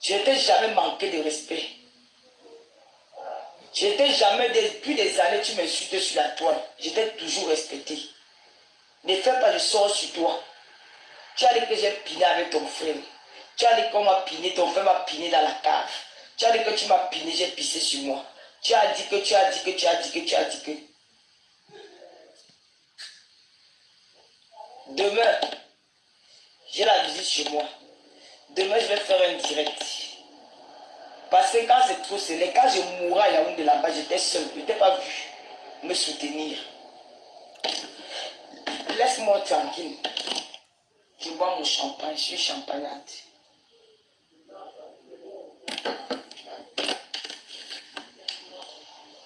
Je ne t'ai jamais manqué de respect. Je ne t'ai jamais, depuis des années, tu m'insultes sur la toile. Je t'ai toujours respecté. Ne fais pas de sort sur toi. Tu as dit que j'ai piné avec ton frère. Tu as dit qu'on m'a piné, ton frère m'a piné dans la cave. Tu as dit que tu m'as piné, j'ai pissé sur moi. Tu as dit que, tu as dit que, tu as dit que, tu as dit que. Demain, j'ai la visite chez moi. Demain, je vais faire un direct. Parce que quand c'est trop serré, quand je mourrai à Yaoundé là-bas, j'étais seul. Je n'étais pas vu me soutenir. Laisse-moi tranquille. Je bois mon champagne, je suis champagnade.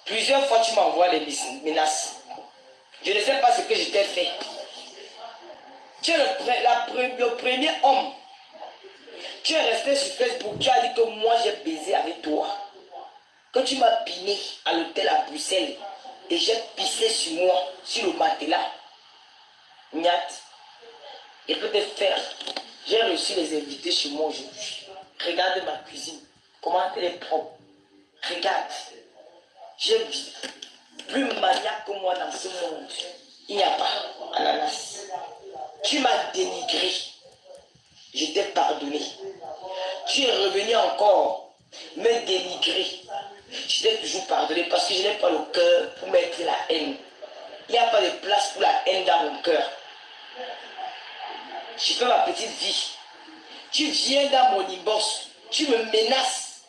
Plusieurs fois, tu m'envoies les menaces. Je ne sais pas ce que je t'ai fait. Tu es le premier homme. Tu es resté sur Facebook, tu as dit que moi j'ai baisé avec toi. Que tu m'as piné à l'hôtel à Bruxelles et j'ai pissé sur moi, sur le matelas. Niat, et peut te faire. J'ai reçu les invités chez moi aujourd'hui. Regarde ma cuisine. Comment elle est propre. Regarde. J'ai vu plus maniaque que moi dans ce monde. Il n'y a pas. Ananas. Tu m'as dénigré. Je t'ai pardonné. Tu es revenu encore me dénigrer. Je t'ai toujours pardonné parce que je n'ai pas le cœur pour mettre la haine. Il n'y a pas de place pour la haine dans mon cœur. Je fais ma petite vie. Tu viens dans mon inbox. Tu me menaces.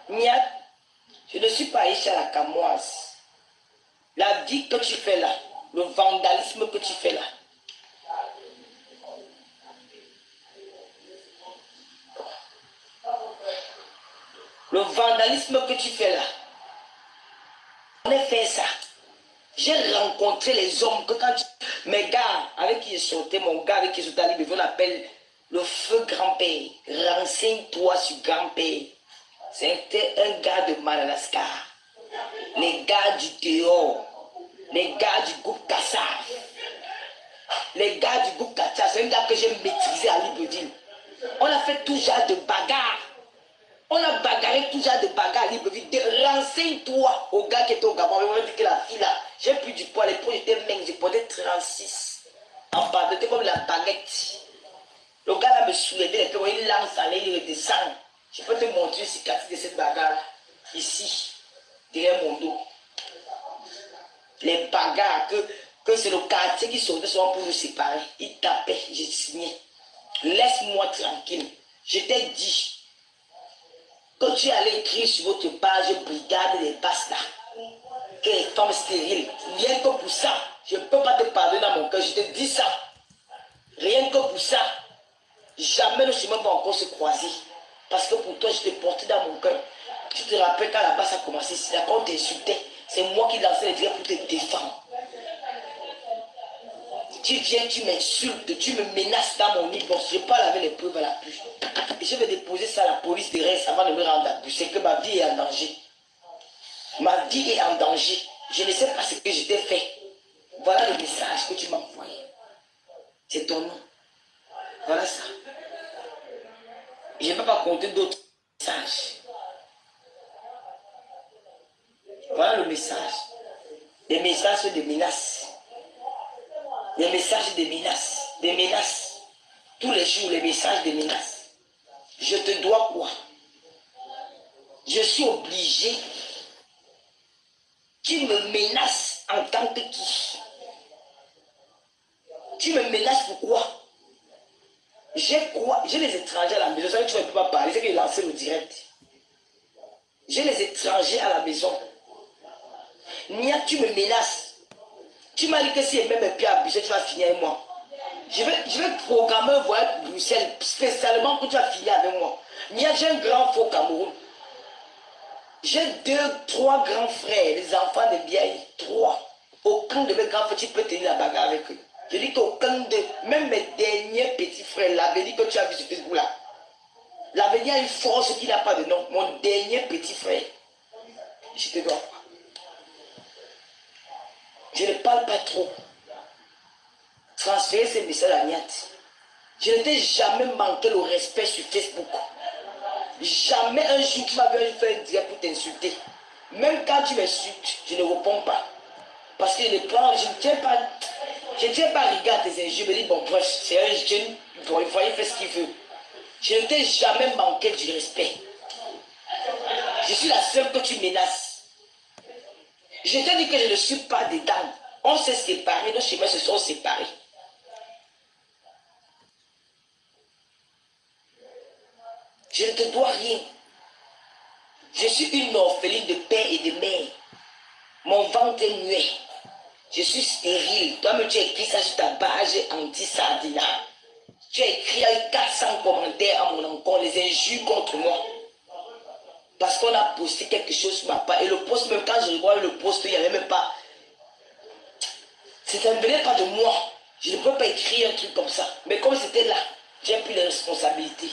Niat, je ne suis pas Aïcha la Camoise. La vie que tu fais là, le vandalisme que tu fais là. Le vandalisme que tu fais là. On a fait ça. J'ai rencontré les hommes que quand mes gars avec qui je sortais, mon gars avec qui je sortais à Libreville, on appelle le feu grand-père. Renseigne-toi sur grand-père. C'était un gars de Madagascar. Les gars du dehors. Les gars du groupe Kassar. Les gars du groupe Kassar, c'est un gars que j'ai maîtrisé à Libreville. On a fait tout genre de bagarre. On a bagarré tout genre de bagarre à Libreville. Renseigne-toi au gars qui était au Gabon. On m'a dit que la fille là, j'ai pris du poids. Les poids j'étais mince, j'ai porté 36. En bas, c'était comme la baguette. Le gars là me soulevait, il lance à l'air, il redescend. Je peux te montrer une cicatrice de cette bagarre. Ici, derrière mon dos. Les bagarres que c'est le quartier qui sortait souvent pour nous séparer. Il tapait, j'ai signé. Laisse-moi tranquille. Je t'ai dit que tu allais écrire sur votre page brigade des bastas. Que les femmes stériles. Rien que pour ça, je ne peux pas te pardonner dans mon cœur. Je te dis ça. Rien que pour ça, jamais le chemin va encore se croiser. Parce que pour toi, je t'ai porté dans mon cœur. Tu te rappelles quand là-bas ça a commencé, c'est là qu'on t'insultait. C'est moi qui lançais les traits pour te défendre. Tu viens, tu m'insultes, tu me menaces dans mon inbox. Je parle avec les preuves à la pluie. Et je vais déposer ça à la police de Reims avant de me rendre à Bus. C'est que ma vie est en danger. Ma vie est en danger. Je ne sais pas ce que je t'ai fait. Voilà le message que tu m'as envoyé. C'est ton nom. Voilà ça. Je ne peux pas compter d'autres messages. Voilà le message. Des messages de menaces. Des messages de menaces. Des menaces. Tous les jours, les messages de menaces. Je te dois quoi? Je suis obligé. Tu me menaces en tant que qui? Tu me menaces pourquoi? J'ai quoi? J'ai les étrangers à la maison. Ça, tu ne peux pas parler. C'est que j'ai lancé le direct. J'ai les étrangers à la maison. Nia, tu me menaces. Tu m'as dit que si elle met mes pieds à Bruxelles, tu vas finir avec moi. Je vais programmer un voyage à Bruxelles spécialement que tu vas finir avec moi. Nia, j'ai un grand frère au Cameroun. J'ai 2, 3 grands frères, les enfants de Biaï. 3. Aucun de mes grands frères, tu peux tenir la bagarre avec eux. Je dis qu'aucun de, même mes derniers petits frères, l'avenir que tu as vu sur Facebook là. L'avenir a une force qui n'a pas de nom. Mon dernier petit frère. Je te dois pas. Je ne parle pas trop. Transférer ces messages à Niat. Je ne t'ai jamais manqué le respect sur Facebook. Jamais un jour tu m'avais fait un direct pour t'insulter. Même quand tu m'insultes, je ne réponds pas. Parce que je ne tiens pas rigueur à tes injures. Je me dis, bon, bref, c'est un jeune, bon, il faut faire ce qu'il veut. Je ne t'ai jamais manqué du respect. Je suis la seule que tu menaces. Je t'ai dit que je ne suis pas dedans. On s'est séparés, nos chemins se sont séparés. Je ne te dois rien. Je suis une orpheline de père et de mère. Mon ventre est muet. Je suis stérile. Toi-même, tu as écrit ça sur ta page anti-sardina. Tu as écrit avec 400 commentaires à mon encontre, les injures contre moi. Parce qu'on a posté quelque chose sur ma page. Et le post, même quand je vois le post, il n'y avait même pas. Ça ne venait pas de moi. Je ne peux pas écrire un truc comme ça. Mais comme c'était là, j'ai pris les responsabilités.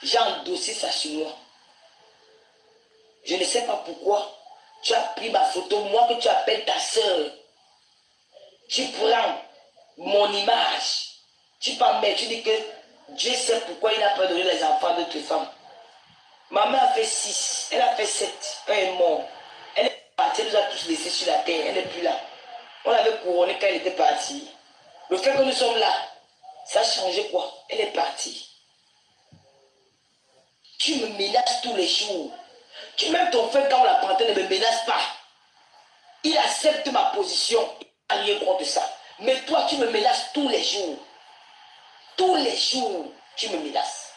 J'ai endossé ça sur moi. Je ne sais pas pourquoi. Tu as pris ma photo, moi que tu appelles ta soeur. Tu prends mon image. Tu mets, tu dis que Dieu sait pourquoi il n'a pas donné les enfants d'autres femmes. Ma mère a fait 6, elle a fait 7, elle est morte. Elle est partie, elle nous a tous laissés sur la terre, elle n'est plus là. On l'avait couronnée quand elle était partie. Le fait que nous sommes là, ça a changé quoi? Elle est partie. Tu me menaces tous les jours. Même ton frère, quand on l'apprend, ne me menace pas. Il accepte ma position. Il n'a rien contre ça. Mais toi, tu me menaces tous les jours. Tous les jours, tu me menaces.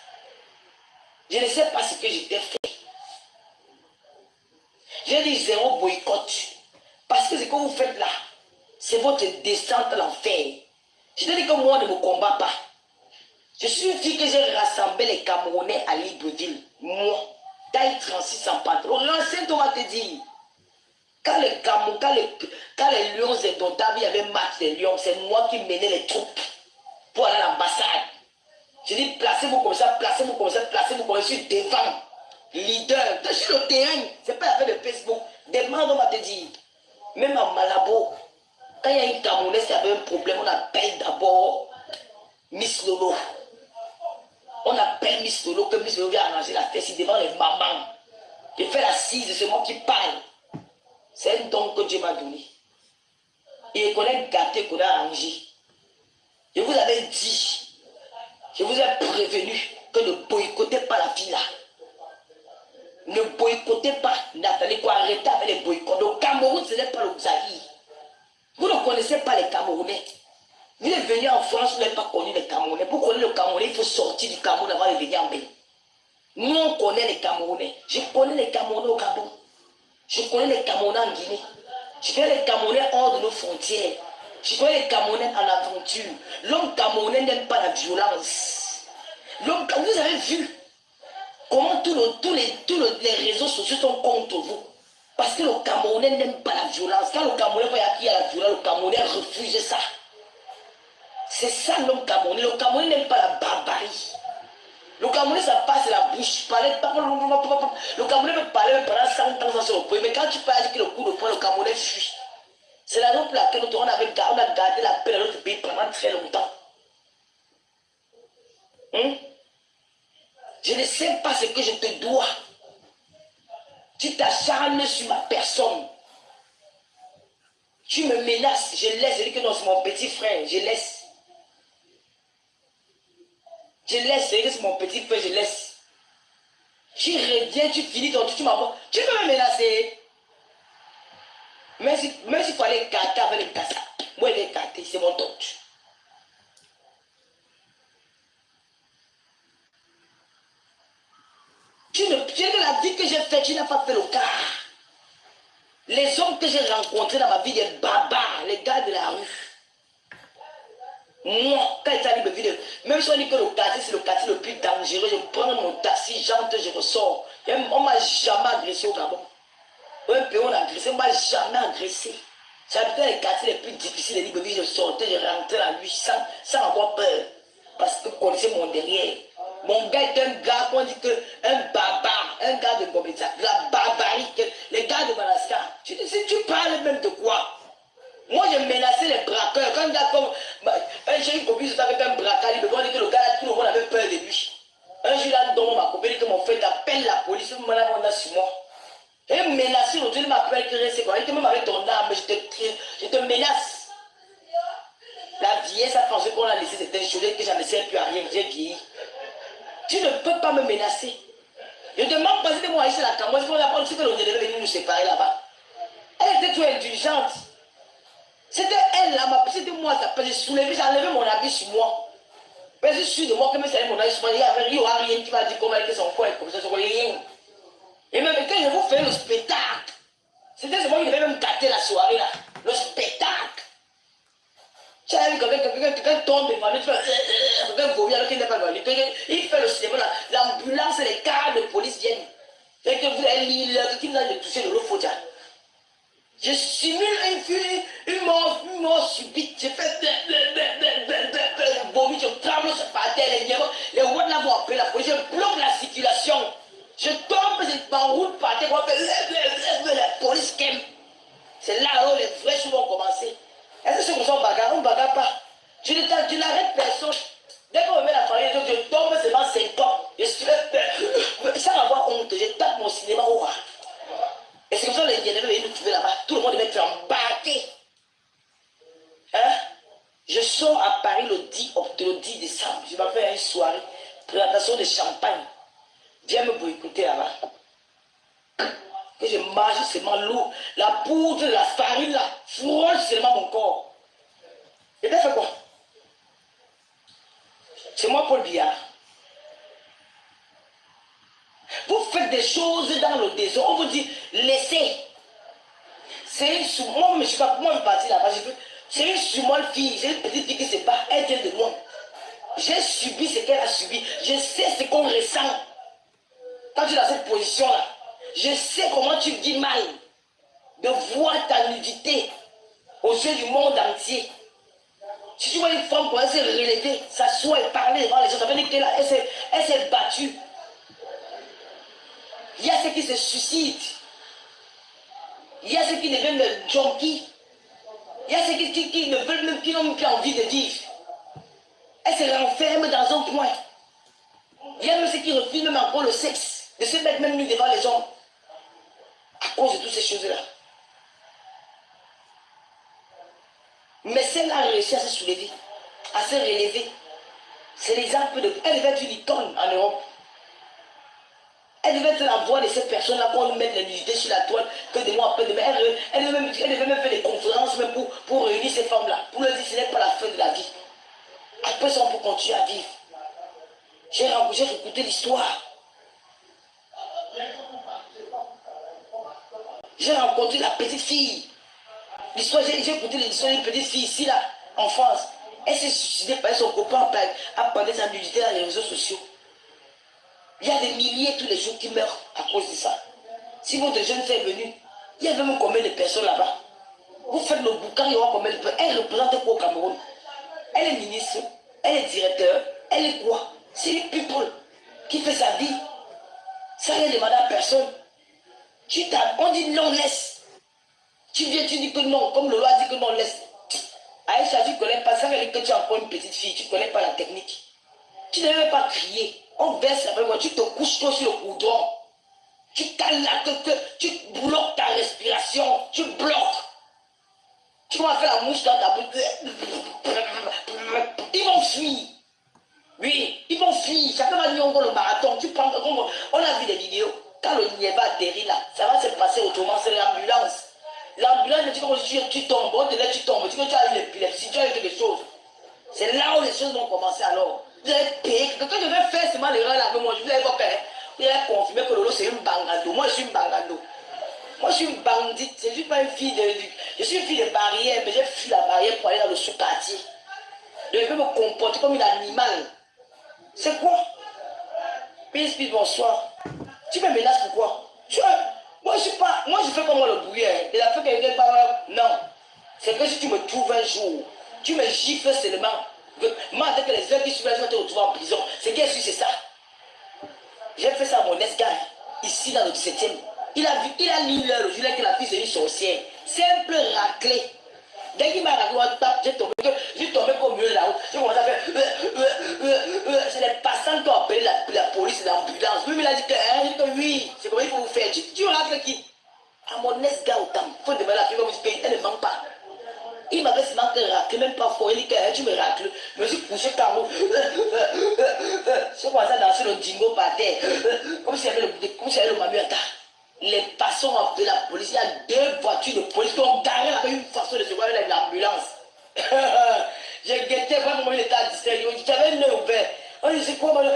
Je ne sais pas ce que je t'ai fait. J'ai dit zéro boycott. Parce que ce que vous faites là, c'est votre descente à l'enfer. Je t'ai dit que moi, ne me combat pas. Je suis une fille que j'ai rassemblé les Camerounais à Libreville. Moi. Taille 36 en pantalon. L'ancien, on va te dire. Quand les Cameroun, quand les Lions indomptables, il y avait match des Lions, c'est moi qui menais les troupes pour aller à l'ambassade. Je dis, placez-vous comme ça, placez-vous comme ça, placez-vous comme ça. Je suis devant. Leader. Je suis le terrain. C'est pas l'affaire de Facebook. Demande, on va te dire. Même à Malabo, quand il y a une Camerounaise qui avait un problème, on appelle d'abord Miss Lolo. On appelle Miss Lolo, que Miss Lolo vient arranger la fête devant les mamans. Je fais l'assise, c'est moi qui parle. C'est un don que Dieu m'a donné. Il connaît gâté qu'on a arrangé. Je vous avais dit, je vous ai prévenu que ne boycottez pas la fille là. Ne boycottez pas Nathalie, quoi, arrêtez avec les boycotts. Le Cameroun, ce n'est pas le Zaïre. Vous ne connaissez pas les Camerounais. Vous êtes venu en France, vous n'avez pas connu les Camerounais. Pour connaître le Camerounais, il faut sortir du Cameroun avant de venir en Bénin. Nous, on connaît les Camerounais. Je connais les Camerounais au Gabon. Je connais les Camerounais en Guinée. Je connais les Camerounais hors de nos frontières. Je connais les Camerounais en aventure. L'homme camerounais n'aime pas la violence. Vous avez vu comment tous les réseaux sociaux sont contre vous. Parce que le Camerounais n'aime pas la violence. Quand le Camerounais voit qu'il y a la violence, le Camerounais refuse ça. C'est ça l'homme camerounais. Le Camerounais n'aime pas la barbarie. Le Camerounais, ça passe la bouche. Le Camerounais peut parler pendant 100 ans sans se reposer. Mais quand tu parles avec le coup de poing, le Camerounais fuit. C'est la raison pour laquelle on a gardé la paix dans notre pays pendant très longtemps. Je ne sais pas ce que je te dois. Tu t'acharnes sur ma personne. Tu me menaces. Je laisse. Je dis que non, c'est mon petit frère. Je laisse. Je laisse. C'est mon petit frère. Je laisse. Tu reviens, tu finis ton truc, tu m'envoies. Tu peux me menacer. Même s'il fallait écarter avec les cassas. Moi, il est écarté. C'est mon torche. Tu ne que la vie que j'ai faite, tu n'as pas fait le cas. Les hommes que j'ai rencontrés dans ma vie, des barbares, les gars de la rue. Moi, quand ils arrivent, même si on dit que le quartier, c'est le quartier le plus dangereux, je prends mon taxi, j'entre, je ressors. On ne m'a jamais agressé au Gabon. Un pays, on a agressé, on ne m'a jamais agressé. J'habitais les quartiers les plus difficiles de Libreville, je sortais, je rentrais la nuit sans avoir peur. Parce que je connaissais mon derrière. Mon gars est un gars qu'on dit que un barbare, un gars de Bobetta, la barbarie, les gars de Madagascar. Tu parles même de quoi? Moi, j'ai menacé les braqueurs. Quand un gars comme. J'ai une copine avec un braqueur, il me dit que le gars là, tout le monde avait peur de lui. Un jour, que j'en ne sais plus à rien, j'ai vieilli. Tu ne peux pas me menacer. Je demande pas de moi ici la Cameroun, c'est que l'on devait venir nous séparer là-bas. Elle était trop intelligente. C'était elle là, c'était moi, j'ai soulevé, j'ai enlevé mon habit sur moi. Mais je suis de moi, comme ça, mon habit sur moi, il n'y aura rien qui va dire comment elle était son corps, comme ça, sur rien. Et même quand je vous fais le spectacle, c'était moi qui devais même gâter la soirée là. Le spectacle. Tu as vu quelqu'un tombe devant lui, quelqu'un vomit alors qu'il n'est pas devant lui. Il fait le cinéma là, l'ambulance et les cars de police viennent. Et que vous avez mis l'heure, qu'il a touché de l'eau faut dire. Je simule une mort subite. Je fais vomir, je tremble, je par terre, les routes là vont appeler la police, je bloque la circulation. Je tombe, je m'enroule par terre, la police qu'aime. C'est là où les vrais choses vont commencer. Est-ce que c'est comme ça on bagarre? On ne bagarre pas. Tu n'arrêtes personne. Dès qu'on me met la famille, je tombe seulement 5 ans. Je suis sans avoir honte, je tape mon cinéma au ras. Et c'est comme ça que les Indiens veulent nous trouver là-bas. Tout le monde devait être embarqué. Hein? Je sors à Paris le 10 décembre. Je vais faire une soirée. Présentation de champagne. Viens me boycotter là-bas. Que je mange seulement l'eau, la poudre, la farine là, frôle seulement mon corps. Et bien fait quoi? C'est moi Paul Biya. Vous faites des choses dans le désordre. On vous dit, laissez. C'est une sous. Moi, je ne suis pas. Moi, je suis parti là-bas. C'est une sous-molle fille. C'est une petite fille qui se bat. Elle vient de moi. J'ai subi ce qu'elle a subi. Je sais ce qu'on ressent. Quand tu es dans cette position-là, je sais comment tu vis mal de voir ta nudité aux yeux du monde entier. Si tu vois une femme pour elle s'est relevée, s'asseoir et parler devant les gens, ça veut dire qu'elle s'est battue. Il y a ceux qui se suicident. Il y a ceux qui deviennent des junkies. Il y a ceux qui ne veulent même, qui n'ont plus envie de vivre. Elle se renferme dans un coin. Il y a même ceux qui refusent même encore le sexe, de se mettre même nu devant les hommes. À cause de toutes ces choses-là. Mais celle-là a réussi à se soulever, à se relever. C'est l'exemple de... Elle devait être une icône en Europe. Elle devait être la voix de ces personnes-là qu'on nous mette les nudités sur la toile, que des mois après, elle devait même faire des conférences même pour réunir ces femmes-là, pour leur dire que ce n'est pas la fin de la vie. Après ça, on peut continuer à vivre. J'ai écouté l'histoire. J'ai rencontré la petite fille. L'histoire, j'ai écouté l'histoire d'une petite fille ici, là, en France. Elle s'est suicidée parce que son copain a pendant sa nudité dans les réseaux sociaux. Il y a des milliers tous les jours qui meurent à cause de ça. Si votre jeune fille est venue, il y a même combien de personnes là-bas? Vous faites le boucan, il y aura combien de personnes? Elle représente quoi au Cameroun? Elle est ministre, elle est directeur, elle est quoi? C'est une people qui fait sa vie. Ça n'a demandé à personne. On dit non, laisse. Tu viens, tu dis que non, comme le loi dit que non, laisse. Aïcha, tu ne connais pas ça, que tu es encore une petite fille, tu ne connais pas la technique. Tu ne devais pas crier. On verse avec moi, tu te couches toi sur le coudron. Tu cales la queue, tu bloques ta respiration, tu bloques. Tu vas faire la mouche dans ta bouche. Ils vont fuir. Oui, ils vont fuir. Chacun va dire encore le marathon. Tu prends, on a vu des vidéos. Quand le Niéba atterrit là, ça va se passer autrement, c'est l'ambulance. L'ambulance, tu tombes, on te laisse, tu tombes, tu as eu l'épilepsie, tu as eu quelque chose. C'est là où les choses vont commencer alors. Vous allez payer. Quand je vais faire seulement l'erreur là avec moi, je vous allez faire. Vous allez confirmer que Lolo c'est une bangando. Moi je suis une bangando. Moi je suis une bandite. Je ne suis pas une fille de. Je suis une fille de barrière, mais j'ai fui la barrière pour aller dans le sous-quartier. Je vais me comporter comme un animal. C'est quoi? Peace, bonsoir. Tu me menaces pourquoi? Moi je suis pas. Moi je fais comme moi le brouillard. Il a fait quelqu'un par. Non. C'est que si tu me trouves un jour, tu me gifles seulement. Moi, dès que les heures qui suivent, je vais te retrouver en prison. C'est qu'est-ce que c'est ça? J'ai fait ça à mon ex-gars, ici dans le 17e. Il a lu l'heure, le jour que la fille c'est une sorcière. Simple raclé. Dès qu'il m'a raclé, j'ai tombé comme mieux là-haut. J'ai commencé à faire. C'est les passants qui ont appelé la police et l'ambulance. Lui, il a dit que oui, c'est comment il faut vous faire. Tu racles qui? À mon ex-gars autant. Il faut demander à la fille, elle ne manque pas. Il m'avait seulement raclé, même pas fort. Il dit que tu me racles. Je me suis touché Caro. Je commençais à danser le dingo par terre. Comme si il y avait le mamuata. Les passants ont appelé la police. Il y a 2 voitures de police qui ont garé avec une façon de se voir avec l'ambulance. J'ai guetté vraiment il était à distrait. J'avais un œil ouvert. On dit c'est quoi, maman?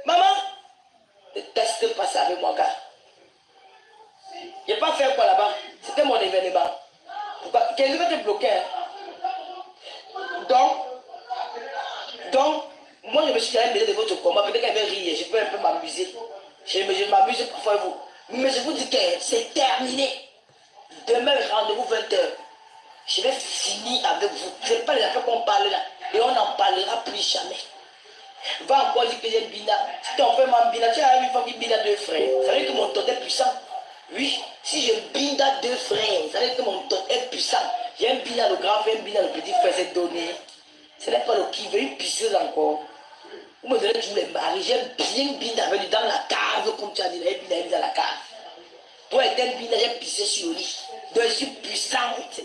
Maman, ne teste pas ça avec moi, gars. Je n'ai pas fait quoi là-bas. C'était mon événement. Quelqu'un va te bloquer. Donc, moi je me suis jamais mêlé de votre combat. Peut-être qu'elle va rire. Je peux un peu m'amuser. Je m'amuse parfois vous. Mais je vous dis que c'est terminé. Demain, rendez-vous 20h. Je vais finir avec vous. Ce n'est pas les affaires qu'on parle là. Et on n'en parlera plus jamais. Va encore dire que j'ai Bina. Si tu en fais ma Bina, tu as une femme qui Bina 2 frères. Ça veut dire que mon tonton est puissant. Oui, si je Bina 2 frères, ça veut dire que mon tonton est puissant. J'ai un Bina le grand frère, un Bina le petit frère, c'est donné. Ce n'est pas le qui veut, une pisseuse encore. Vous me donnez tous les maris, j'aime bien Bina avec dans la cave, comme tu as dit, Bina dans la cave. Toi, et un Bina, j'ai pissé sur le lit. Donc, je suis puissante.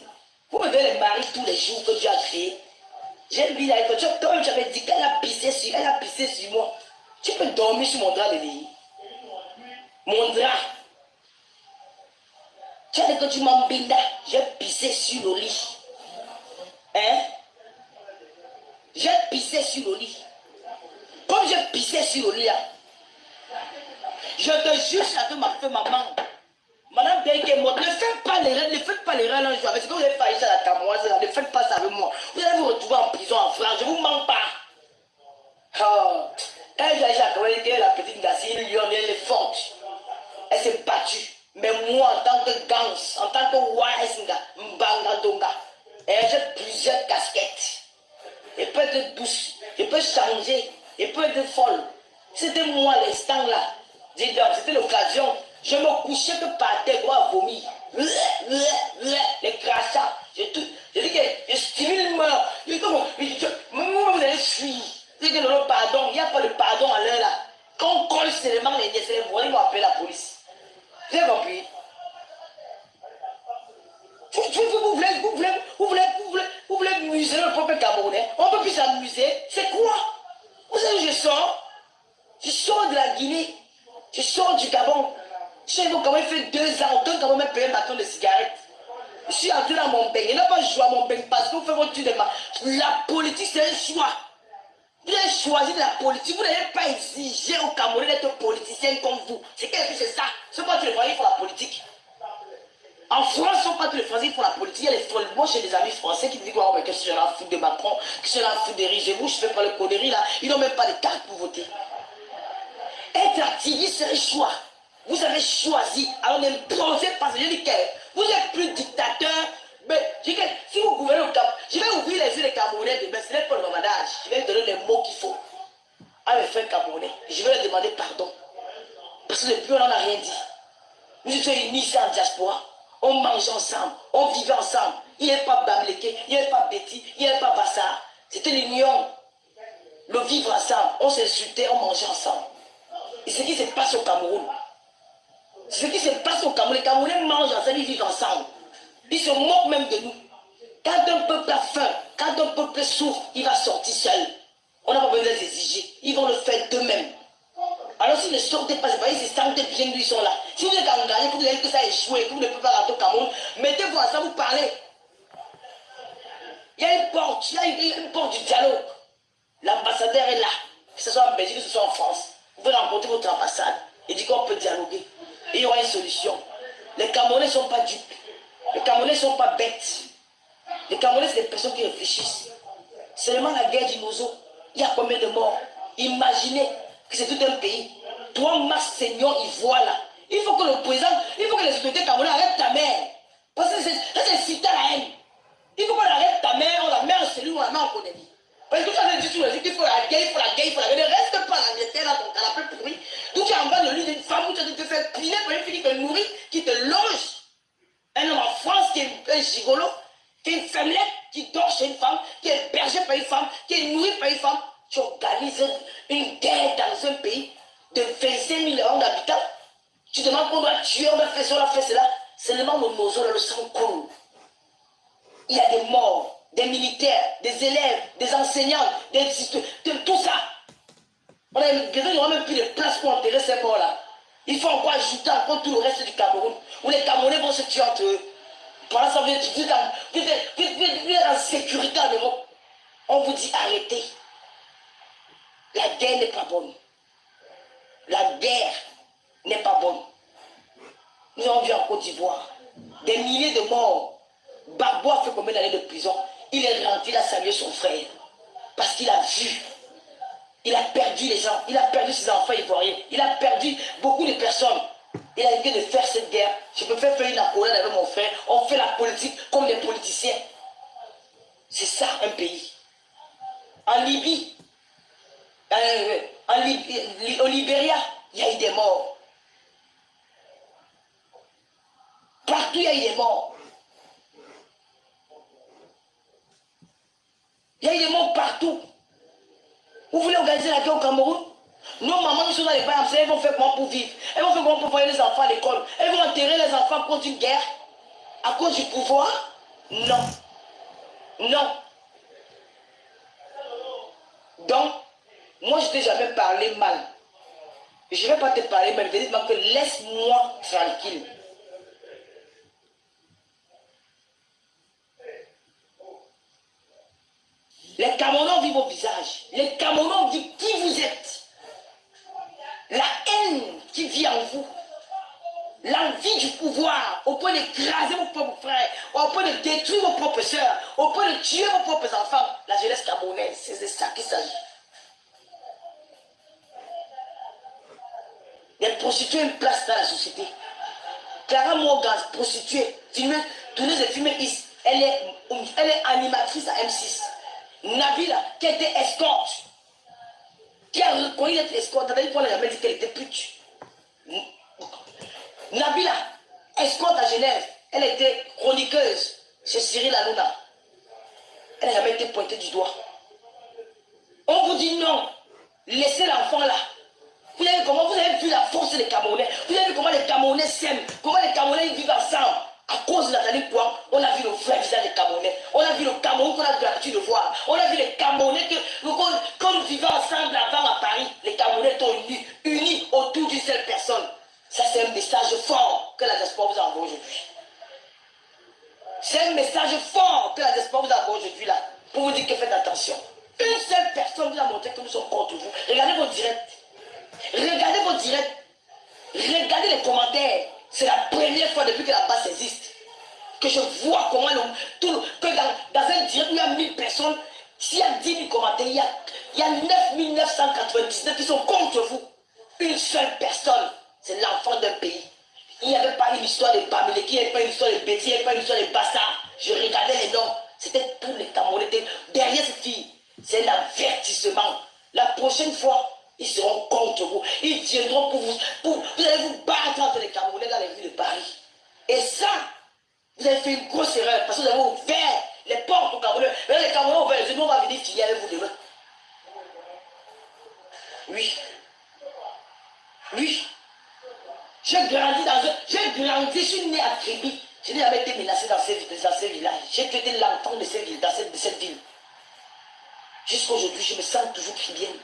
Vous me donnez les maris tous les jours que tu as créé. J'aime bien avec toi. Toi, tu avais dit qu'elle a pissé sur moi. Tu peux dormir sur mon drap de lit. Mon drap. Tu as dit que tu m'embinda. J'ai pissé sur le lit. Hein? J'ai pissé sur le lit. Comme j'ai pissé sur le lit, je te jure, ça que m'a fait maman. Madame Benke, ne faites pas l'erreur un jour. Parce que vous avez failli ça à la Cameroise, ne faites pas ça avec moi. Vous allez vous retrouver en prison en France, je ne vous mens pas. Oh. Quand j'ai agi à Cameroun, la petite Gassi, elle est forte. Elle s'est battue. Mais moi, en tant que Gans, en tant que Waesinga, Mbanga Donga, j'ai plusieurs casquettes. Je peux être douce, je peux changer, je peux être folle. C'était moi l'instant là. C'était l'occasion. Je me couchais que par terre, quoi, vomir. Les crachats. Je dis que je stimule mort. Vous allez fuir. Je dis que le pardon, il n'y a pas de pardon à l'heure là. Quand on colle seulement les décès, ils vont appeler la police. Vous avez compris? Vous voulez muser le peuple camerounais? On ne peut plus s'amuser. C'est quoi? Vous savez où je sors? Je sors de la Guinée. Je sors du Gabon. Chez vous, quand il fait 2 ans, aucun Gabon m'a payé un bâton de cigarette. Je suis entré dans mon bain. Il n'a pas joué à mon bain parce que vous faites votre truc de ma. La politique, c'est un choix. Vous avez choisi de la politique. Vous n'avez pas exigé au Cameroun d'être politicien comme vous. C'est qu'est-ce que c'est ça? C'est pas tous les Français qui font la politique. En France, ce ne sont pas tous les Français qui font la politique. Il y a les folles. Moi, j'ai des amis français qui disent que qu'est-ce que je la foutre de Macron, que je la foutre de Rizemou, je ne fais pas le conneries là. Ils n'ont même pas de carte pour voter. Être activiste, c'est un choix. Vous avez choisi. Alors n'imposez pas. Je dis que vous êtes plus dictateur. Mais je dis que si vous gouvernez au Cap, je vais ouvrir les yeux des Camerounais demain. Ce n'est pas le mamadage. Je vais donner les mots qu'il faut à mes frères Camerounais. Je vais leur demander pardon. Parce que depuis, on n'en a rien dit. Nous étions unis ici en diaspora. On mangeait ensemble. On vivait ensemble. Il n'y avait pas Bamleke, il n'y avait pas Betty, il n'y avait pas Bassar. C'était l'union. Le vivre ensemble. On s'insultait, on mangeait ensemble. Et ce qui se passe au Cameroun. Ce qui se passe au Cameroun. Les Camerounais mangent ensemble, ils vivent ensemble. Ils se moquent même de nous. Quand un peuple a faim, quand un peuple souffre, il va sortir seul. On n'a pas besoin de les exiger. Ils vont le faire d'eux-mêmes. Alors s'ils ne sortent pas, c'est pas, ils se sentent bien d'où ils sont là. Si vous êtes engagé, que vous avez que ça a échoué, que vous ne pouvez pas rentrer au Cameroun, mettez-vous ensemble, vous parlez. Il y a une porte, du dialogue. L'ambassadeur est là. Que ce soit en Belgique, que ce soit en France. Vous pouvez rencontrer votre ambassade et dire qu'on peut dialoguer. Et il y aura une solution. Les Camerounais ne sont pas dupes. Les Camerounais ne sont pas bêtes. Les Camerounais, c'est des personnes qui réfléchissent. Seulement la guerre du Nozo, il y a combien de morts? Imaginez que c'est tout un pays. 3 masses saignants, ils voient là. Il faut que le président, il faut que les autorités camerounaises arrêtent ta mère. Parce que ça, c'est inciter à la haine. Il faut qu'on arrête ta mère, on la met en cellule, on la met en colonie. Parce que tu as dit sur les qu'il faut la guerre, il faut la guerre, il faut la guerre. Ne reste pas en Angleterre, là, ton canapé pourri. Donc tu es en bas de l'île d'une femme où tu as te faire piner par une fille qui te nourrit, qui te loge. Un homme en France qui est un gigolo, qui est une femmelette, qui dort chez une femme, qui est hébergé par une femme, qui est nourri par une femme. Tu organises une guerre dans un pays de 25 millions d'habitants. Tu demandes qu'on doit tuer, on doit faire ça, on doit faire cela. Seulement le Nozo, le sang coule. Il y a des morts. des militaires, des élèves, des enseignants, de tout ça. On a même plus de place pour enterrer ces morts-là. Il faut encore ajouter encore tout le reste du Cameroun, où les Camerounais vont se tuer entre eux. Pendant ça, vous êtes en sécurité en Europe. On vous dit arrêtez. La guerre n'est pas bonne. La guerre n'est pas bonne. Nous avons vu en Côte d'Ivoire des milliers de morts. Gbagbo a fait combien d'années de prison? Il est rentré, il a salué son frère. Parce qu'il a vu. Il a perdu les gens. Il a perdu ses enfants ivoiriens. Il a perdu beaucoup de personnes. Il a été de faire cette guerre. Je peux faire une accolade avec mon frère. On fait la politique comme des politiciens. C'est ça un pays. En Libye, au Libéria, il y a eu des morts. Partout, il y a eu des morts. Il y a eu des morts partout. Vous voulez organiser la guerre au Cameroun? Nos mamans qui sont dans les bains, elles vont faire comment pour vivre? Elles vont faire comment pour envoyer les enfants à l'école? Elles vont enterrer les enfants contre une guerre? À cause du pouvoir? Non. Non. Donc, moi je ne t'ai jamais parlé mal. Je ne vais pas te parler mal. Je vais dire que laisse-moi tranquille. Les Camerounais vivent au visage. Les Camerounais vivent qui vous êtes. La haine qui vit en vous. L'envie du pouvoir, au point d'écraser vos propres frères, au point de détruire vos propres soeurs, au point de tuer vos propres enfants. La jeunesse camerounaise, c'est de ça qu'il s'agit. Les prostituées ont une place dans la société. Clara Morgan, prostituée, tourneuse de films, elle est animatrice à M6. Nabila, qui était escorte, qui a reconnu d'être escorte, on n'a jamais dit qu'elle était pute. Nabila, escorte à Genève, elle était chroniqueuse chez Cyril Hanouna. Elle n'a jamais été pointée du doigt. On vous dit non, laissez l'enfant là. Vous avez vu la force des Camerounais. Vous avez vu comment les Camerounais s'aiment, comment les Camerounais vivent ensemble. À cause de Nathalie Kouam, on a vu le vrai visage des Camerounais. On a vu le Cameroun qu'on a l'habitude de voir. On a vu les Camerounais quand nous vivions ensemble avant à Paris, les Camerounais sont unis autour d'une seule personne. Ça, c'est un message fort que la diaspora vous envoie aujourd'hui. C'est un message fort que la diaspora vous envoie aujourd'hui là, pour vous dire que faites attention. Une seule personne vous a montré que nous sommes contre vous. Regardez vos directs. Regardez vos directs. Regardez les commentaires. C'est la première fois depuis que la base existe que je vois comment que dans un direct où il y a 1000 personnes, s'il y a 10 000 commentaires, il y a 9999 qui sont contre vous. Une seule personne. C'est l'enfant d'un pays. Il n'y avait pas une histoire de Bamileki, il n'y avait pas une histoire de Betty, il n'y avait pas une histoire de Bassa. Je regardais les noms. C'était tous les Camerounais. Derrière cette fille, c'est l'avertissement. La prochaine fois, ils seront contre vous. Ils viendront pour vous. Vous allez vous battre entre les Camerounais dans les rues de Paris. Et ça, vous avez fait une grosse erreur parce que vous avez ouvert les portes aux Camerounais. Mais les Camerounais ont ouvert les yeux, nous on va venir finir avec vous demain. Oui. Oui. J'ai grandi, je suis né à Kribi. Je n'ai jamais été menacé dans ces villages. J'ai été l'enfant de cette ville. Jusqu'aujourd'hui, je me sens toujours cribienne.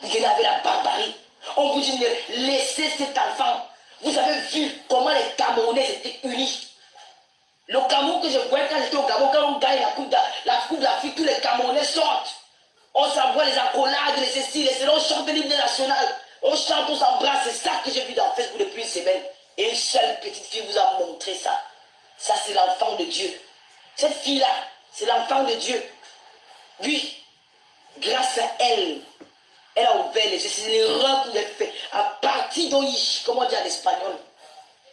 Vous venez avec la barbarie. On vous dit de laisser cet enfant. Vous avez vu comment les Camerounais étaient unis. Le Cameroun que je voyais quand j'étais au Cameroun, quand on gagne la coupe d'Afrique, tous les Camerounais sortent. On s'envoie les accolades, les ceci, les cela, on chante l'hymne national. On chante, on s'embrasse. C'est ça que j'ai vu dans Facebook depuis une semaine. Et une seule petite fille vous a montré ça. Ça, c'est l'enfant de Dieu. Cette fille-là, c'est l'enfant de Dieu. Oui, grâce à elle, elle a ouvert les yeux. C'est l'erreur que vous avez fait. À partir d'Oïch, comment on dit en espagnol,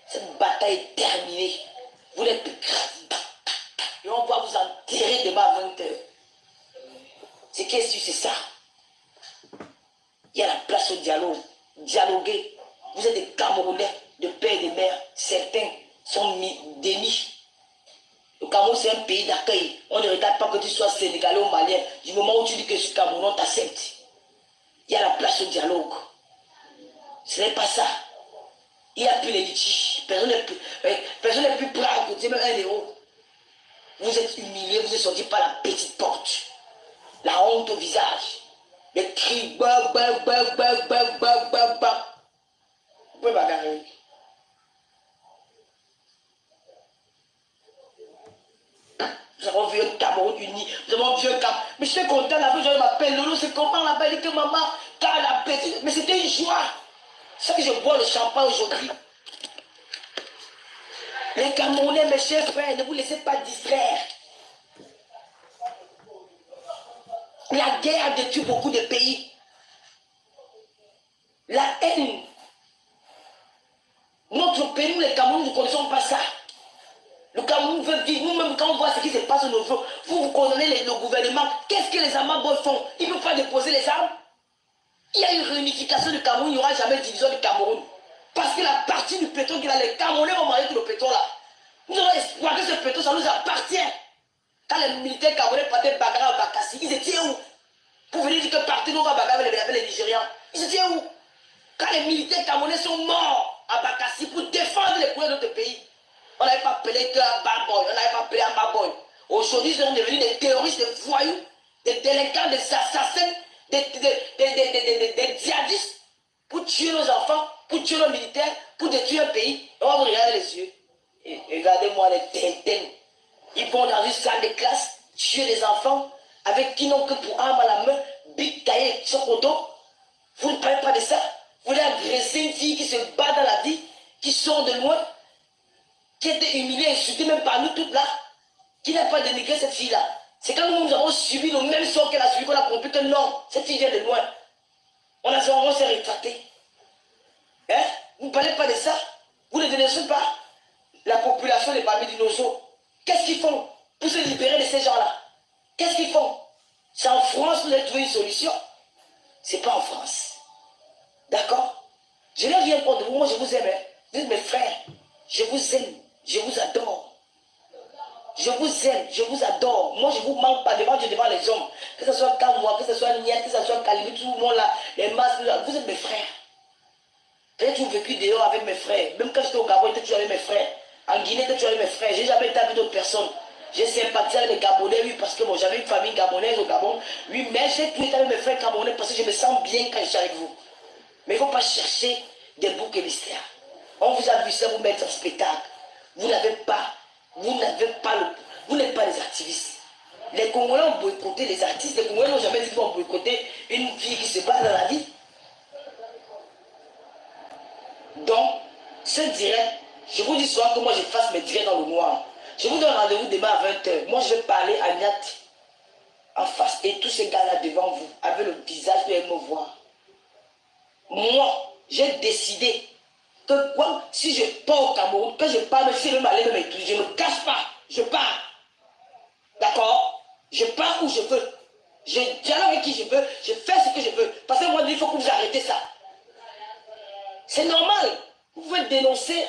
cette bataille est terminée. Vous n'êtes plus grave. Et on va vous enterrer demain à 20h. C'est qu'est-ce que c'est ça? Il y a la place au dialogue. Dialoguer. Vous êtes des Camerounais, de père et de mère. Certains sont démis. Le Cameroun, c'est un pays d'accueil. On ne regarde pas que tu sois sénégalais ou malien. Du moment où tu dis que je suis Camerounais, on t'accepte. Il y a la place au dialogue. Ce n'est pas ça. Il n'y a plus les litiges. Personne n'est plus prêt à côté, même un héros. Vous êtes humilié, vous êtes sorti par la petite porte. La honte au visage. Les cris, bah, bah, bah, bah, bah, bah, bah, bah. Vous pouvez bagarrer. Nous avons vu un Cameroun uni. Nous avons vu un Cameroun. Mais je suis content, la vie, je m'appelle Lolo, c'est comment là-bas, il dit que maman, quand la petite. Mais c'était une joie. C'est que je bois le champagne aujourd'hui. Les Camerounais, mes chers frères, ne vous laissez pas distraire. La guerre a détruit beaucoup de pays. La haine. Notre pays, nous les Camerounais, nous ne connaissons pas ça. Le Cameroun veut vivre. Nous-mêmes, quand on voit ce qui se passe au niveau, vous condamnez le gouvernement. Qu'est-ce que les Amaboy font? Ils ne peuvent pas déposer les armes. Il y a une réunification du Cameroun, il n'y aura jamais de division du Cameroun. Parce que la partie du pétrole qu'il a, les Camerounais vont marier tout le pétrole là. Nous avons espoir que ce pétrole, ça nous appartient. Quand les militaires camerounais partaient bagarrer à Bakassi, ils étaient où? Pour venir dire que partout nous on va bagarrer avec les Nigérians. Ils étaient où? Quand les militaires camerounais sont morts à Bakassi pour défendre les couleurs de notre pays, on n'avait pas appelé qu'un bad boy, on n'avait pas appelé un bad boy. Aujourd'hui, ils sont devenus des terroristes, des voyous, des délinquants, des assassins, des djihadistes pour tuer nos enfants, pour tuer nos militaires, pour détruire un pays. On va vous regarder les yeux. Et regardez-moi les Tintins. Ils vont dans une salle de classe, tuer des enfants avec qui n'ont que pour arme à la main, big cahier sur le dos. Vous ne parlez pas de ça. Vous voulez agresser une fille qui se bat dans la vie, qui sort de loin, qui était humiliée, insultée même par nous toutes là, qui n'a pas dénigré cette fille-là. C'est quand nous avons subi le même sort qu'elle a subi qu'on a compris que non, cette fille vient de loin. On s'est rétracté. Hein? Vous ne parlez pas de ça. Vous ne dénoncez pas la population des Bambi Dinoso. Qu'est-ce qu'ils font pour se libérer de ces gens-là? Qu'est-ce qu'ils font? C'est en France que vous avez trouvé une solution. C'est pas en France. D'accord? Je n'ai rien contre vous. Moi, je vous aime. Hein? Vous êtes mes frères. Je vous aime. Je vous adore. Je vous aime, je vous adore. Moi, je ne vous manque pas devant Dieu, devant les hommes. Que ce soit Kamoua, que ce soit Niette, que ce soit Kalimi, tout le monde là, les masques, vous êtes mes frères. J'ai toujours vécu dehors avec mes frères. Même quand j'étais au Gabon, j'étais toujours avec mes frères. En Guinée, j'étais toujours avec mes frères. J'ai jamais été avec d'autres personnes. J'ai sympathisé avec les Gabonais, oui, parce que bon, j'avais une famille gabonaise au Gabon. Oui, mais j'ai toujours été avec mes frères gabonais parce que je me sens bien quand je suis avec vous. Mais il ne faut pas chercher des boucs et mystères. On vous a vu ça vous mettre en spectacle. Vous n'êtes pas des activistes. Les Congolais ont boycotté les artistes. Les Congolais n'ont jamais dit qu'ils vont boycotter une fille qui se bat dans la vie. Donc, ce direct, je vous dis souvent que moi je fasse mes directs dans le noir. Je vous donne rendez-vous demain à 20h. Moi je vais parler à Niat en face et tous ces gars-là devant vous, avec le visage de me voir. Moi, j'ai décidé que quoi, si je pars au Cameroun, que je parle, si je veux m'aller de mes trucs, je ne me cache pas, je pars. D'accord? Je pars où je veux. Je dialogue avec qui je veux, je fais ce que je veux. Parce que moi, il faut que vous arrêtez ça. C'est normal. Vous pouvez dénoncer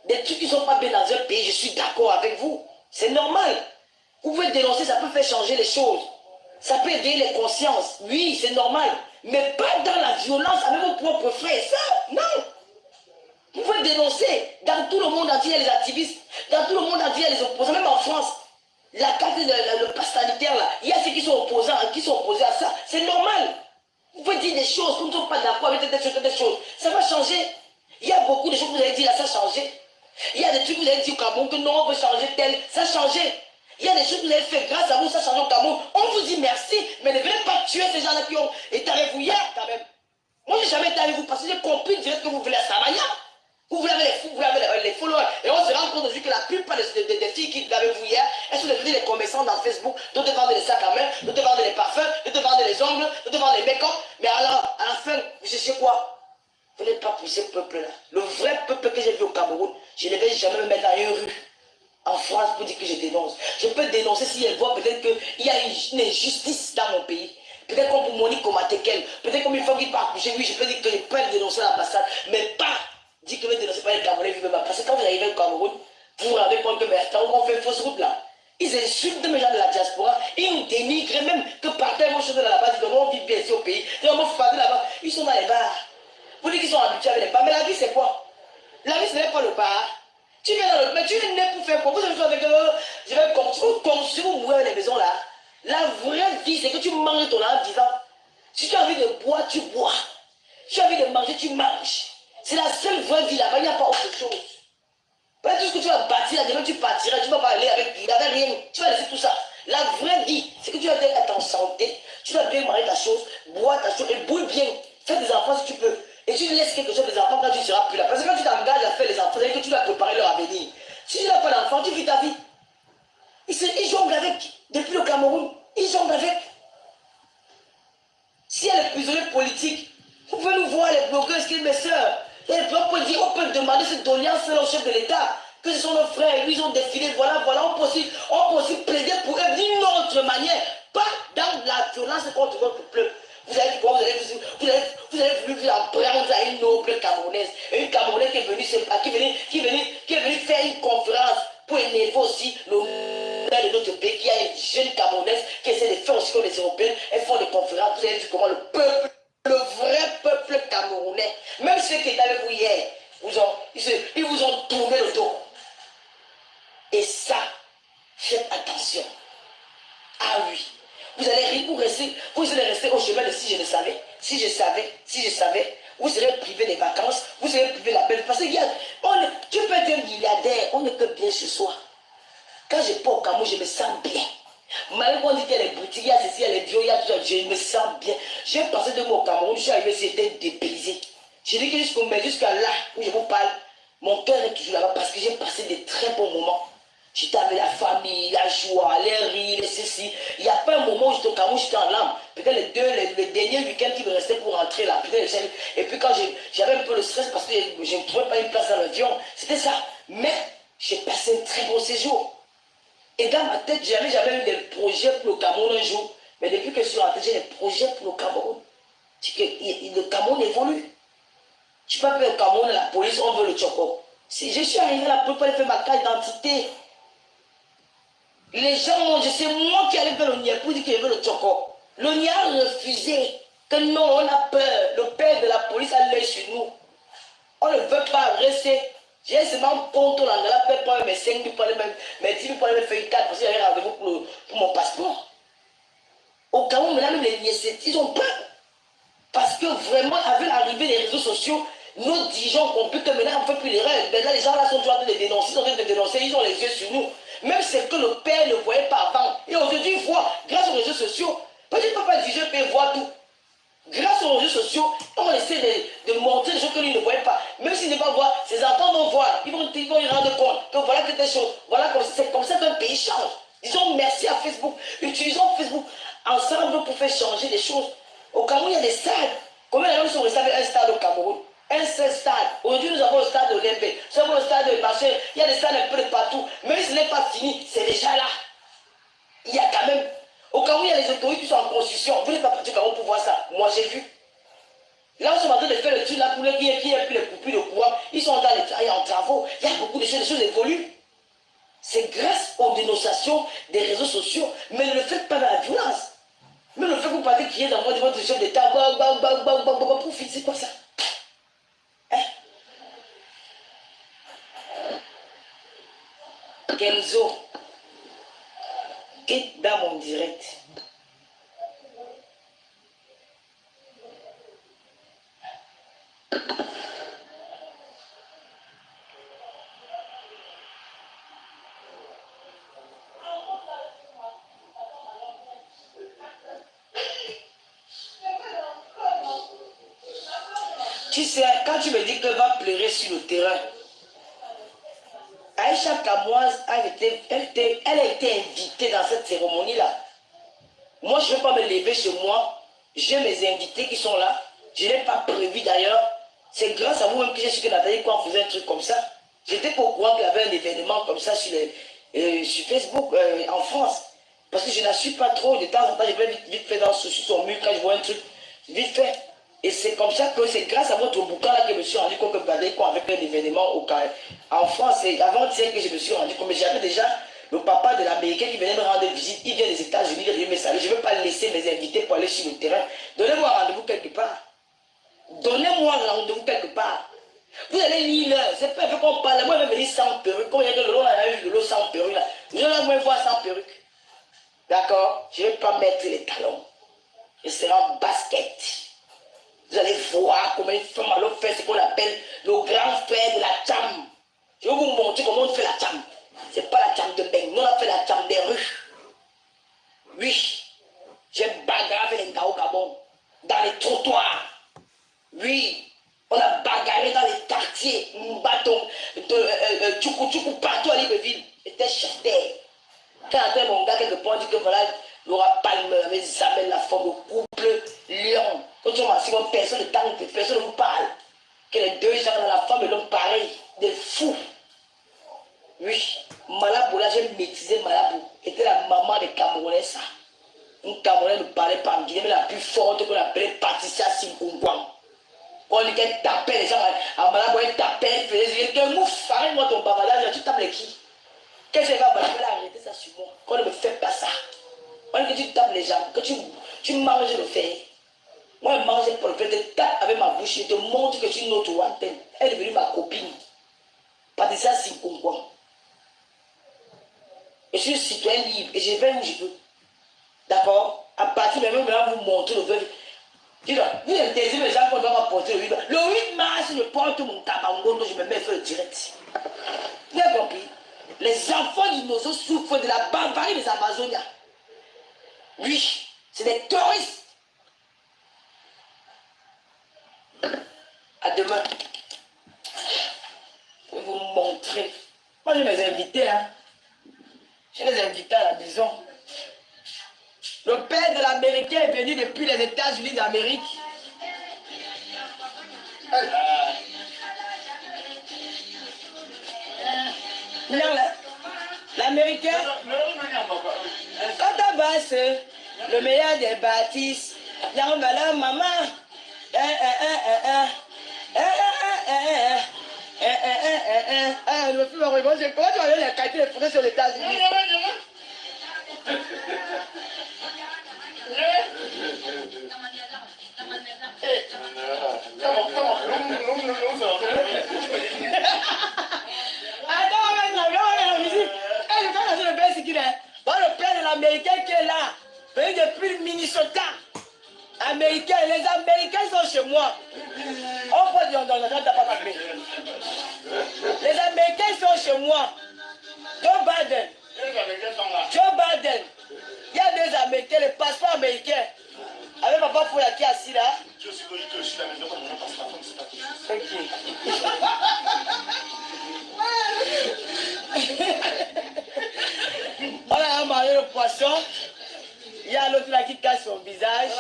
des trucs qui ne sont pas bien dans un pays, je suis d'accord avec vous. C'est normal. Vous pouvez dénoncer, ça peut faire changer les choses. Ça peut éveiller les consciences. Oui, c'est normal. Mais pas dans la violence avec vos propres frères. Ça, non. Vous pouvez dénoncer. Dans tout le monde entier, il y a les activistes. Dans tout le monde entier, il y a les opposants. Même en France, la carte, le pass sanitaire, là, il y a ceux qui sont opposants, qui sont opposés à ça. C'est normal. Vous pouvez dire des choses, vous ne sont pas d'accord avec des choses. Ça va changer. Il y a beaucoup de choses que vous avez dit là, ça a changé. Il y a des trucs que vous avez dit au Cameroun que non, on veut changer tel, ça a changé. Il y a des choses que vous avez fait grâce à vous, ça a changé au Cameroun. On vous dit merci, mais ne venez pas tuer ces gens-là qui ont été avec vous hier quand même. Moi, je n'ai jamais été avec vous parce que j'ai compris direct que vous voulez à Samaya. Vous voulez avec les fous, vous voulez avec les followers. Et on se rend compte aujourd'hui que la plupart des filles qui étaient avec vous hier, elles sont devenues des commerçants dans Facebook, d'autres vendent des sacs à main, d'autres vendent des parfums, d'autres vendent les ongles, d'autres vendent les make-up. Mais alors, à la fin, vous cherchez quoi? Vous n'êtes pas pour ce peuple-là. Le vrai peuple que j'ai vu au Cameroun, je ne vais jamais me mettre dans une rue en France pour dire que je dénonce. Je peux dénoncer si elle voit peut-être qu'il y a une injustice dans mon pays. Peut-être qu'on peut Monique Komatekel, peut-être comme une femme qui part coucher, oui, je peux dire que je peux dénoncer l'ambassade, mais pas dire que je ne dénonce pas les Camerounais vivent là. Parce que quand vous arrivez au Cameroun, vous vous rendez compte que maintenant on fait fausse route là. Ils insultent mes gens de la diaspora, ils nous dénigrent même que partout ils vont chanter dans la base, ils disent on vit bien ici au pays, ils vont faire là-bas, ils sont dans les bars. Vous dites qu'ils sont habitués avec les bars, mais la vie c'est quoi? La vie ce n'est pas le bar. Tu viens dans le... Mais tu es né pour faire quoi? Vous avez avec eux, je vais construire ou mourir les maisons là. La vraie vie, c'est que tu manges ton âme vivant. Si tu as envie de boire, tu bois. Si tu as envie de manger, tu manges. C'est la seule vraie vie là-bas, il n'y a pas autre chose. Pas tout ce que tu vas bâtir là, demain tu partiras, tu vas pas aller avec rien. Tu vas laisser tout ça. La vraie vie, c'est que tu vas être en santé, tu dois bien manger ta chose, boire ta chose et boire bien. Fais des enfants si tu peux. Et tu laisses quelque chose des enfants quand tu ne seras plus là. Parce que quand tu t'engages à faire les enfants, c'est que tu dois préparer leur avenir. Si tu n'as pas d'enfant, tu vis ta vie. Ils jonglent avec. Depuis le Cameroun, ils jonglent avec. S'il y a les prisonniers politiques, vous pouvez nous voir, les blogueurs, mes soeurs. On peut demander cette doléance au chef de l'État. Que ce sont nos frères, ils ont défilé, voilà, on peut aussi plaider pour eux d'une autre manière. Pas dans la violence contre votre peuple. Vous allez voir, vous allez vous en prendre à une noble Camerounaise. Une Camerounaise qui est venue faire une conférence pour énerver aussi de notre pays, qui a une jeune Camerounaise qui essaie de faire aussi comme les Européens. Elles font des conférences, vous avez vu comment le peuple, le vrai peuple camerounais, même ceux qui étaient avec vous hier, ils vous ont tourné le dos. Et ça, faites attention. Ah oui. Vous allez rester au chemin de si je le savais. Si je savais, vous serez privé des vacances, vous serez privé de la belle. Parce que tu peux être un milliardaire, on ne peut bien chez soi. Quand je pars au Cameroun, je me sens bien. Malgré qu'on dit qu'il y a les boutiques, il y a ceci, il y a les vieux, il y a tout ça, je me sens bien. J'ai passé 2 mois au Cameroun, je suis arrivé ici, j'étais dépaysé. Je dis que jusqu'à là où je vous parle, mon cœur est toujours là-bas parce que j'ai passé de très bons moments. J'étais avec la famille, la joie, les rires, les ceci. Il n'y a pas un moment où j'étais au Cameroun, j'étais en larmes. Peut-être les derniers week-ends qui me restaient pour rentrer là. Et puis quand j'avais un peu le stress parce que je ne trouvais pas une place dans l'avion, c'était ça. Mais j'ai passé un très bon séjour. Et dans ma tête, j'avais jamais eu des projets pour le Cameroun un jour. Mais depuis que je suis rentré, j'ai des projets pour le Cameroun. C'est que le Cameroun évolue. Tu peux pas faire au Cameroun, la police, on veut le choco. Si je suis arrivé là pour faire ma carte d'identité, les gens, c'est moi qui allais faire l'ONIA pour dire qu'il veut le choco. L'ONIA a refusé que non, on a peur. Le père de la police a l'œil sur nous. On ne veut pas rester. J'ai seulement compte là, on a fait pas mes 5 000 pour aller mes 10 000 pour aller faire une carte parce qu'il y avait rendez-vous pour mon passeport. Au Cameroun, maintenant, même les nièces, ils ont peur. Parce que vraiment, avec l'arrivée des réseaux sociaux, nos dirigeants ont compris que maintenant, on ne fait plus l'erreur. Maintenant, les gens là sont en train de les dénoncer, ils sont en train de dénoncer, ils ont les yeux sur nous. Même ce que le père ne voyait pas avant. Et aujourd'hui, il voit, grâce aux réseaux sociaux, peut-être pas diriger, il peut voir tout. Grâce aux réseaux sociaux, on essaie de montrer des choses que lui ne voyait pas. Même s'il ne va pas voir, ses enfants vont voir. Ils vont y rendre compte que voilà quelque chose. Voilà, c'est comme ça qu'un pays change. Disons merci à Facebook. Utilisons Facebook ensemble pour faire changer des choses. Au Cameroun, il y a des stades. Combien de gens sont restés avec un stade au Cameroun? Un seul stade. Aujourd'hui, nous avons le stade de l'Olympique. Nous avons le stade de Marseille. Il y a des stades un peu de partout. Mais ce n'est pas fini. C'est déjà là. Il y a quand même. Au Cameroun, il y a les autoroutes qui sont en construction. Vous n'êtes pas parti au Cameroun pour voir ça. Moi, j'ai vu. Là, on est en train de faire le truc là pour les qui et puis les coupures de courant. Ils sont en travaux. Il y a beaucoup de choses. Les choses évoluent. C'est grâce aux dénonciations des réseaux sociaux. Mais ne le faites pas dans la violence. Mais le fait que vous partez crier dans votre chef d'État, pour fixer quoi ça? Hein? Kenzo, quitte dans mon direct. Tu sais, quand tu me dis qu'elle va pleurer sur le terrain, Aïcha Kamoise, elle a été invitée dans cette cérémonie-là. Moi, je ne vais pas me lever chez moi. J'ai mes invités qui sont là. Je n'ai pas prévu d'ailleurs. C'est grâce à vous-même que j'ai su que Nathalie, quand on faisait un truc comme ça, j'étais pas au courant qu'il y avait un événement comme ça sur Facebook en France. Parce que je n'assume pas trop. De temps en temps, je vais vite fait sur son mur quand je vois un truc. Vite fait. Et c'est comme ça que c'est grâce à votre bouquin là que je me suis rendu compte que Badei, avec un événement en France, c'est avant de dire que je me suis rendu compte, mais j'avais déjà le papa de l'Américain qui venait me rendre visite, il vient des États-Unis, il vient me saluer, je ne veux pas laisser mes invités pour aller sur le terrain. Donnez-moi rendez-vous quelque part. Donnez-moi rendez-vous quelque part. Vous allez lire l'heure, c'est pas fait qu'on parle, moi je vais venir sans perruque, quand il y a de l'eau, on a eu de l'eau sans perruque là. Je vais me voir sans perruque. D'accord? Je ne vais pas mettre les talons. Je serai en basket. Vous allez voir comment une femme alors fait ce qu'on appelle le grand frère de la cham. Je vais vous montrer comment on fait la cham. Ce n'est pas la cham de Beng. Nous, on a fait la cham des rues. Oui. J'ai bagarré avec les Ngao Gabon. Dans les trottoirs. Oui. On a bagarré dans les quartiers. Bâton. Tchoukou, partout à Libreville. J'étais chef d'air. Quand après mon gars, quelque part, dit que voilà, Laura Palme avait jamais la forme de couple lion. Quand tu m'as dit, personne ne tente, personne ne vous parle. Que les deux gens dans la femme et l'homme pareil, des fous. Oui, Malabou, là j'ai maîtrisé Malabou. Était la maman des Camerounais, ça. Une Camerounais ne parlait pas en Guinée, mais la plus forte qu'on appelait Patricia Sinkungwang. On dit qu'elle tapait les gens à Malabou, elle tapait, elle faisait des mouf, arrête-moi ton bavardage, tu tapes les qui? Qu'est-ce que va arrêter ça sur moi? Qu'on ne me fait pas ça. On dit que tu tapes les gens, que tu manges le fer. Moi, je mange pour le faire, je tape avec ma bouche, je te montre que tu es une autre antenne. Elle est devenue ma copine. Patricia Sinkungwang. Je suis citoyen libre et je vais où je veux. D'accord? À partir de maintenant, vous montrer le veuve. Vous interdisez les gens qu'on doit m'apporter le 8 mars. Le 8 mars, je porte mon tabango, je me mets sur le direct. Vous avez compris? Les enfants du Nozo souffrent de la barbarie des Amazoniens. Oui, c'est des touristes. À demain. Je vais vous montrer. Moi, je vais les inviter. Hein. Je les invite à la maison. Le père de l'Américain est venu depuis les États-Unis d'Amérique. L'Américain, quand on passe le meilleur des bâtisses, il y a un valeur maman. Le film comment tu vas aller les qualités des Français sur les États-Unis? Le père de l'Américain qui est là, venu depuis le Minnesota. Américain, les Américains sont chez moi. On peut dire, non, les Américains sont chez moi. Joe Biden. Joe Biden. Il y a deux Américains, les passeports américains. Avec papa Foula qui est assis là. Je suis logique aussi la maison, mon passeport, c'est pas tout. On a marié le poisson. Il y a l'autre là qui cache son visage.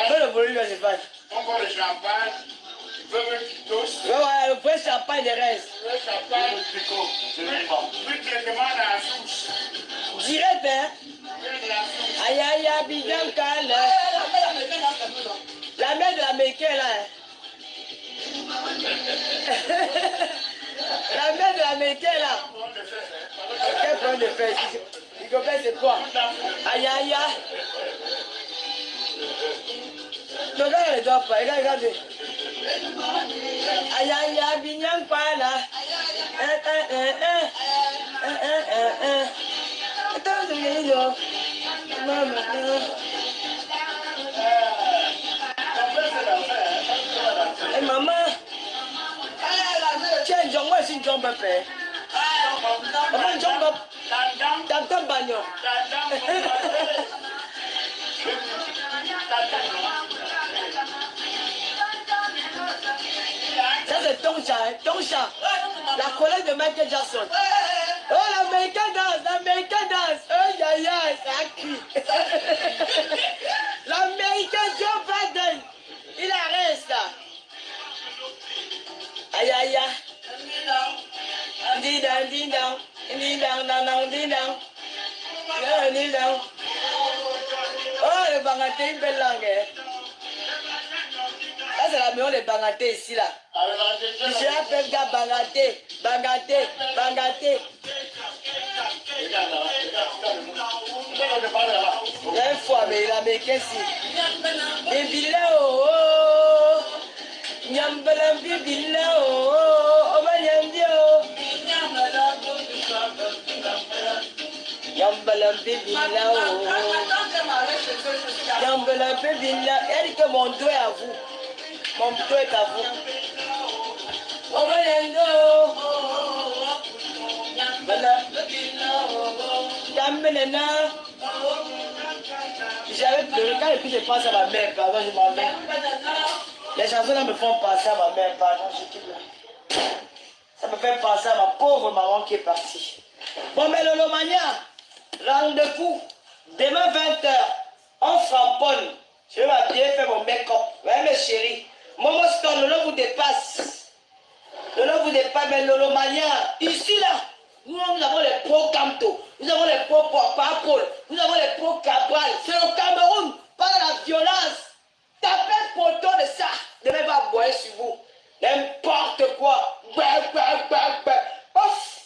Mais le volume c'est pas. On boit le champagne. Le vrai champagne de reste. Le champagne, plus traitement dans la souche. Direct, hein? Aïe aïe aïe, bidon calme. La mère de l'Américain là. La mère de l'Américain là. Quel problème de fesses? Il comprend c'est quoi? Aïe aïe aïe. Regarde les doigts pas, regardez. Aïe aïe aïe, bignon pas là. Attends, je viens là. Maman. Tiens, John, moi, c'est une jambe à faire. Maman, une jambe à dans ton bagnon. Ça, c'est ton chat. La collègue de Michael Jackson. Oh, l'Américain danse. Oh, aïe, aïe, ça a cuit. L'Américain Joe Biden. Il arrête là. Aïe, aïe, aïe. Dis donc. Oh, le bangaté, une belle langue. Là, c'est la maison des bangatés ici, là. Je l'appelle gars bangaté. Une fois, mais l'américain, si. Bébila, oh, oh. Nyambala, bébila, oh, oh. Oma, nyambia, oh. Nyambala, bébila, oh. Nyambala, bébila. Elle dit que mon dos est à vous. Mon dos est à vous. Oma, nyambia, oh. Nyambala, bébila, oh. Nyambala, j'avais pleuré quand et puis je pense à ma mère, pardon, je m'en vais. Les chansons là me font penser à ma mère, pardon, je quitte là. Ça me fait penser à ma pauvre maman qui est partie. Bon, mais Lolomania, rendez-vous, demain 20h, on framponne. Je vais m'habiller, faire mon make-up. Ouais, mes chéris, Momo Stone, Lolo vous dépasse. Lolo vous dépasse, mais Lolomania, ici là, nous avons les pros Camto, nous avons les pros Paul, nous avons les pros Cabral. C'est le Cameroun, pas de la violence. Tapez poteau de ça, demain va boire sur vous. N'importe quoi. Ouf.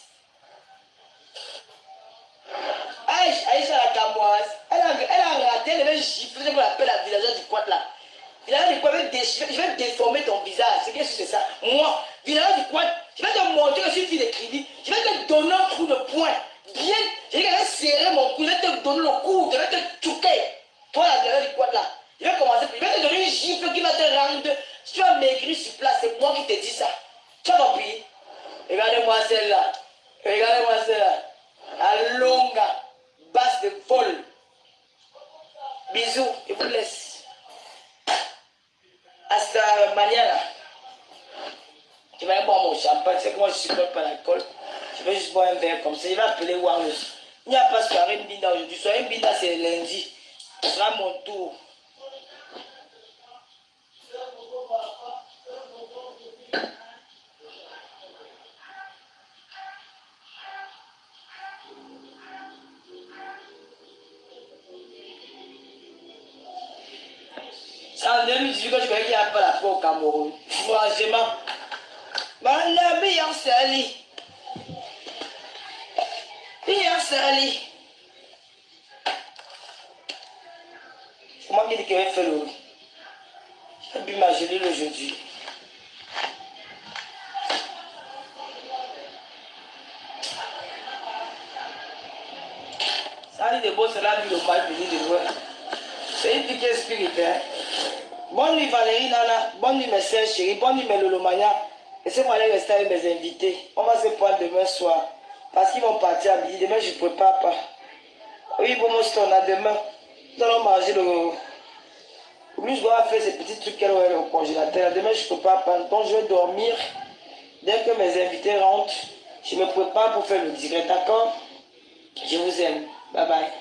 Aïcha la Camoise, elle a raté, elle avait giflé, je l'appelle la villageoise du Quad là. Villageoise du Quad, je vais déformer ton visage. Qu'est-ce que c'est ça? Moi, villageoise du Quad, je vais te montrer que je suis fille de crédit. Je vais te donner un coup de poing. Bien, je vais serrer mon cou, je vais te donner le coup, je vais te choquer. Toi, la villageoise du Quad là, je vais commencer, je vais te donner une gifle qui va te rendre. Si tu as maigri sur place, c'est moi qui te dis ça. Tu as compris? Regardez-moi celle-là. Regardez-moi celle-là. La longa, basse de vol. Bisous, je vous laisse. Hasta mañana. Je vais boire mon champagne. C'est que moi je ne supporte pas l'alcool. Je vais juste boire un verre comme ça. Je vais appeler Warnes. Il n'y a pas soirée Mbinda aujourd'hui. Soirée Mbinda c'est lundi. Ce sera mon tour. C'est en 2018 que je croyais qu'il n'y a pas la paix au Cameroun. Franchement. Mon meilleur sali. Meilleur sali. Comment il dit qu'il va faire le. J'ai bu ma gelée aujourd'hui. Ça dit de beau, c'est là, lui, le mal venu de loin. C'est une piquée spirituelle. Bonne nuit Valérie Nana, bonne nuit mes sœurs chéries, bonne nuit mes Lolomania. Laissez-moi aller rester avec mes invités. On va se prendre demain soir. Parce qu'ils vont partir à midi. Demain je ne prépare pas. Oui, bon, moi, on a demain. Nous allons manger le. Lui, je dois faire ces petits trucs qu'elle aurait au congélateur. Demain je ne prépare pas. Donc je vais dormir. Dès que mes invités rentrent, je me prépare pour faire le direct. D'accord? Je vous aime. Bye bye.